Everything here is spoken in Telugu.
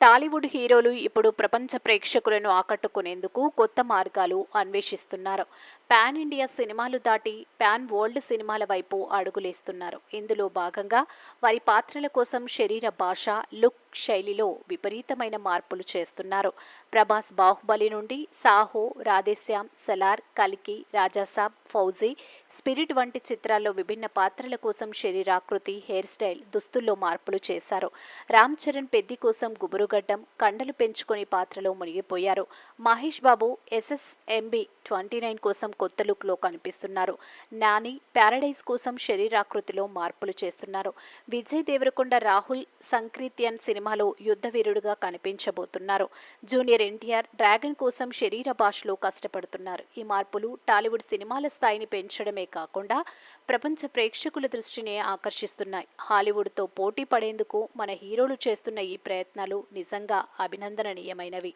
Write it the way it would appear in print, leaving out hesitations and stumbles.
టాలీవుడ్ హీరోలు ఇప్పుడు ప్రపంచ ప్రేక్షకులను ఆకట్టుకునేందుకు కొత్త మార్గాలు అన్వేషిస్తున్నారు. పాన్ ఇండియా సినిమాలు దాటి పాన్ వరల్డ్ సినిమాల వైపు అడుగులేస్తున్నారు. ఇందులో భాగంగా వారి పాత్రల కోసం శరీర భాష, లుక్, శైలిలో విపరీతమైన మార్పులు చేస్తున్నారు. ప్రభాస్ బాహుబలి నుండి సాహో, రాధేశ్యామ్, సలార్, కల్కి, రాజాసాబ్, ఫౌజీ, స్పిరిట్ వంటి చిత్రాల్లో విభిన్న పాత్రల కోసం శరీరాకృతి, హెయిర్ స్టైల్, దుస్తుల్లో మార్పులు చేశారు. రామ్ చరణ్ పెద్ది కోసం గుబురుగడ్డం, కండలు పెంచుకొని పాత్రలో మునిగిపోయారు. మహేష్ బాబు ఎస్ఎస్ఎంబి 29 కోసం కొత్త లుక్లో కనిపిస్తున్నారు. నాని ప్యారడైజ్ కోసం శరీరాకృతిలో మార్పులు చేస్తున్నారు. విజయ్ దేవరకొండ రాహుల్ సంక్రీత్యన్ సినిమాలో యుద్ధ వీరుడుగా కనిపించబోతున్నారు. జూనియర్ ఎన్టీఆర్ డ్రాగన్ కోసం శరీర భాషలో కష్టపడుతున్నారు. ఈ మార్పులు టాలీవుడ్ సినిమాల స్థాయిని పెంచడమే కాకుండా ప్రపంచ ప్రేక్షకుల దృష్టిని ఆకర్షిస్తున్నాయి. హాలీవుడ్తో పోటీ పడేందుకు మన హీరోలు చేస్తున్న ఈ ప్రయత్నాలు నిజంగా అభినందనీయమైనవి.